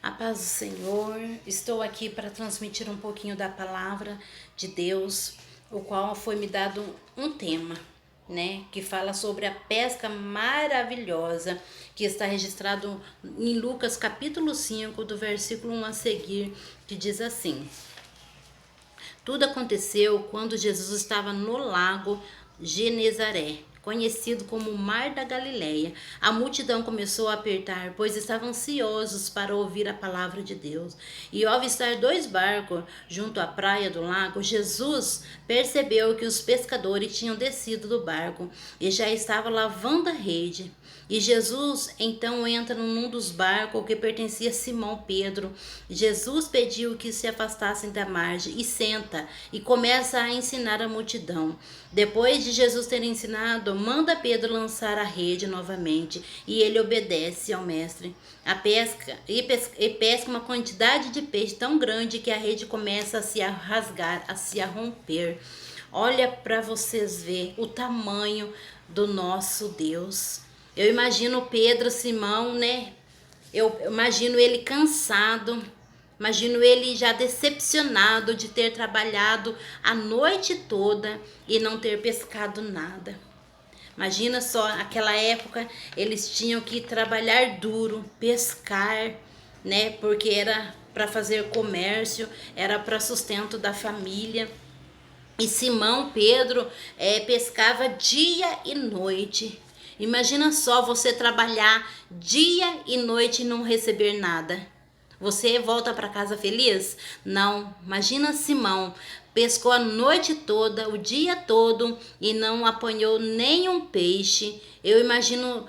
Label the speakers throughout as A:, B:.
A: A paz do Senhor, estou aqui para transmitir um pouquinho da palavra de Deus, o qual foi me dado um tema, né, que fala sobre a pesca maravilhosa, que está registrado em Lucas capítulo 5, do versículo 1 a seguir, que diz assim: Tudo aconteceu quando Jesus estava no lago Genezaré, conhecido como Mar da Galileia. A multidão começou a apertar, pois estavam ansiosos para ouvir a palavra de Deus. E ao avistar dois barcos junto à praia do lago, Jesus percebeu que os pescadores tinham descido do barco e já estavam lavando a rede. E Jesus então entra num dos barcos que pertencia a Simão Pedro. Jesus pediu que se afastassem da margem e senta e começa a ensinar a multidão. Depois de Jesus ter ensinado, manda Pedro lançar a rede novamente e ele obedece ao mestre. A pesca e pesca uma quantidade de peixe tão grande que a rede começa a se rasgar, a se romper. Olha para vocês ver o tamanho do nosso Deus. Eu imagino Pedro, Simão, né? Eu imagino ele cansado, imagino ele já decepcionado de ter trabalhado a noite toda e não ter pescado nada. Imagina só, aquela época eles tinham que trabalhar duro, pescar, né? Porque era para fazer comércio, era para sustento da família. E Simão Pedro pescava dia e noite. Imagina só você trabalhar dia e noite e não receber nada. Você volta para casa feliz? Não. Imagina Simão, pescou a noite toda, o dia todo e não apanhou nenhum peixe. Eu imagino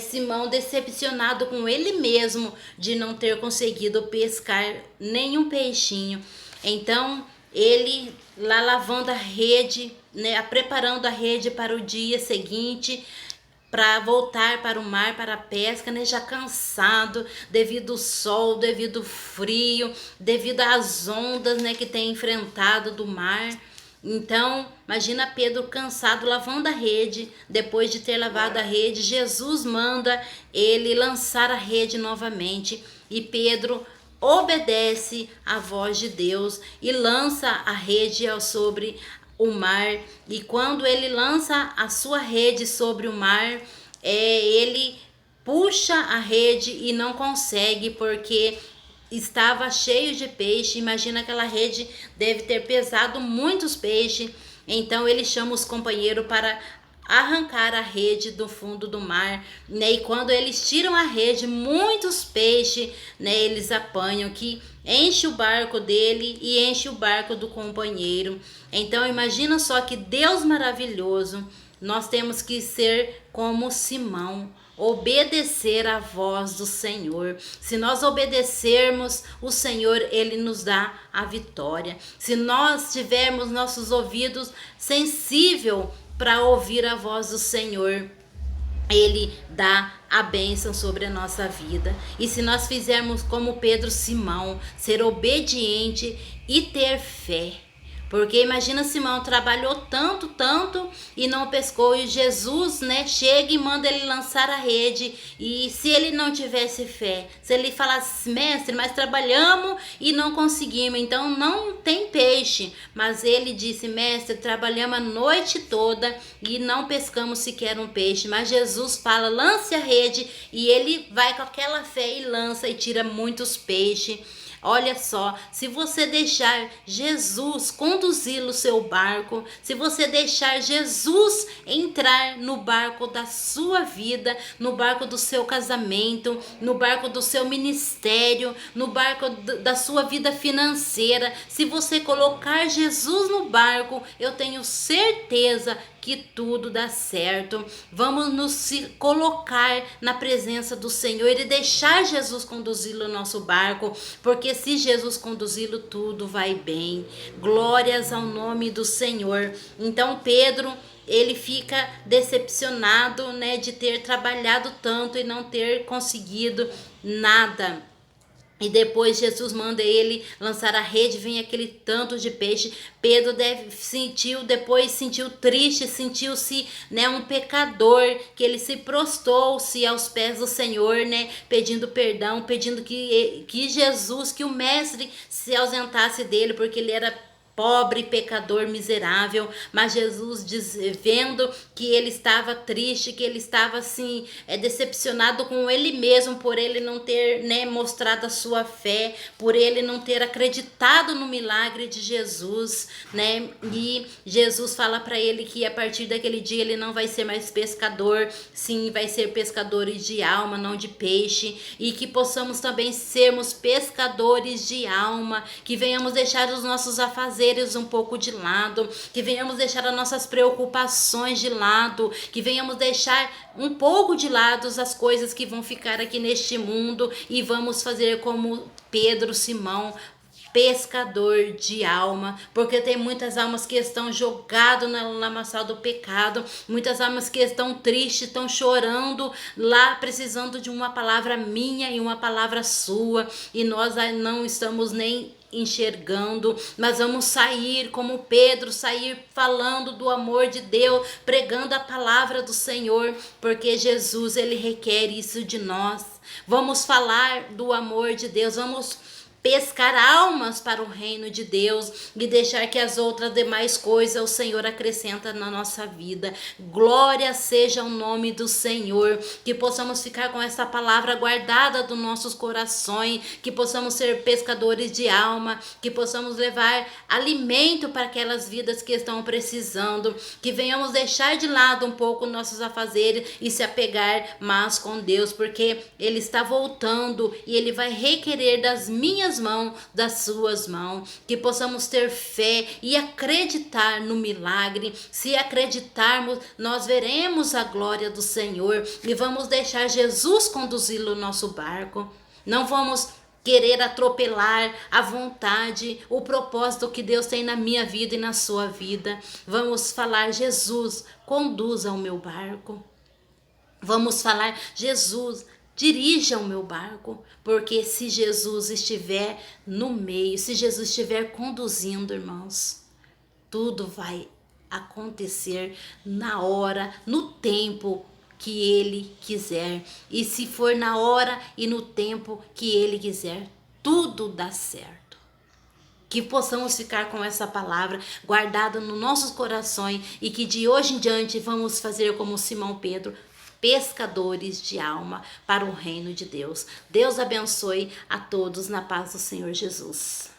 A: Simão decepcionado com ele mesmo de não ter conseguido pescar nenhum peixinho. Então ele lá lavando a rede, né, preparando a rede para o dia seguinte, para voltar para o mar, para a pesca, né, já cansado devido ao sol, devido ao frio, devido às ondas, né, que tem enfrentado do mar. Então, imagina Pedro cansado lavando a rede. Depois de ter lavado a rede, Jesus manda ele lançar a rede novamente e Pedro obedece à voz de Deus e lança a rede sobre o mar. E quando ele lança a sua rede sobre o mar, ele puxa a rede e não consegue porque estava cheio de peixe. Imagina, aquela rede deve ter pesado muitos peixes. Então ele chama os companheiros para arrancar a rede do fundo do mar, né? E quando eles tiram a rede, muitos peixes, né, eles apanham, que enche o barco dele e enche o barco do companheiro. Então imagina só que Deus maravilhoso. Nós temos que ser como Simão, obedecer à voz do Senhor. Se nós obedecermos o Senhor, ele nos dá a vitória. Se nós tivermos nossos ouvidos sensíveis para ouvir a voz do Senhor, ele dá a bênção sobre a nossa vida. E se nós fizermos como Pedro, Simão, ser obediente e ter fé, porque imagina, Simão trabalhou tanto, tanto e não pescou, e Jesus, né, chega e manda ele lançar a rede. E se ele não tivesse fé, se ele falasse: mestre, mas trabalhamos e não conseguimos, então não tem peixe. Mas ele disse: mestre, trabalhamos a noite toda e não pescamos sequer um peixe. Mas Jesus fala: lance a rede, e ele vai com aquela fé e lança e tira muitos peixes. Olha só, se você deixar Jesus conduzir o seu barco, se você deixar Jesus entrar no barco da sua vida, no barco do seu casamento, no barco do seu ministério, no barco da sua vida financeira, se você colocar Jesus no barco, eu tenho certeza que tudo dá certo. Vamos nos colocar na presença do Senhor e deixar Jesus conduzir o nosso barco, porque se Jesus conduzi-lo, tudo vai bem. Glórias ao nome do Senhor. Então Pedro, ele fica decepcionado, né, de ter trabalhado tanto e não ter conseguido nada. E depois Jesus manda ele lançar a rede, vem aquele tanto de peixe. Pedro depois sentiu triste, sentiu-se, né, um pecador, que ele se prostrou-se aos pés do Senhor, né, pedindo perdão, pedindo que Jesus, que o mestre se ausentasse dele, porque ele era pobre, pecador, miserável. Mas Jesus vendo que ele estava triste, que ele estava assim, decepcionado com ele mesmo, por ele não ter, né, mostrado a sua fé, por ele não ter acreditado no milagre de Jesus, né? E Jesus fala para ele que a partir daquele dia ele não vai ser mais pescador, sim, vai ser pescadores de alma, não de peixe. E que possamos também sermos pescadores de alma, que venhamos deixar os nossos afazeres um pouco de lado, que venhamos deixar as nossas preocupações de lado, que venhamos deixar um pouco de lado as coisas que vão ficar aqui neste mundo e vamos fazer como Pedro, Simão, pescador de alma, porque tem muitas almas que estão jogadas na lamaçal do pecado, muitas almas que estão tristes, estão chorando lá, precisando de uma palavra minha e uma palavra sua, e nós não estamos nem enxergando, mas vamos sair como Pedro, sair falando do amor de Deus, pregando a palavra do Senhor, porque Jesus, ele requer isso de nós. Vamos falar do amor de Deus, vamos pescar almas para o reino de Deus e deixar que as outras demais coisas o Senhor acrescenta na nossa vida. Glória seja o nome do Senhor, que possamos ficar com essa palavra guardada dos nossos corações, que possamos ser pescadores de alma, que possamos levar alimento para aquelas vidas que estão precisando, que venhamos deixar de lado um pouco nossos afazeres e se apegar mais com Deus, porque Ele está voltando e Ele vai requerer das minhas mãos, das suas mãos, que possamos ter fé e acreditar no milagre. Se acreditarmos, nós veremos a glória do Senhor e vamos deixar Jesus conduzir o nosso barco. Não vamos querer atropelar a vontade, o propósito que Deus tem na minha vida e na sua vida. Vamos falar: Jesus, conduza o meu barco. Vamos falar: Jesus, dirija o meu barco, porque se Jesus estiver no meio, se Jesus estiver conduzindo, irmãos, tudo vai acontecer na hora, no tempo que Ele quiser. E se for na hora e no tempo que Ele quiser, tudo dá certo. Que possamos ficar com essa palavra guardada nos nossos corações e que de hoje em diante vamos fazer como Simão Pedro, pescadores de alma para o reino de Deus. Deus abençoe a todos na paz do Senhor Jesus.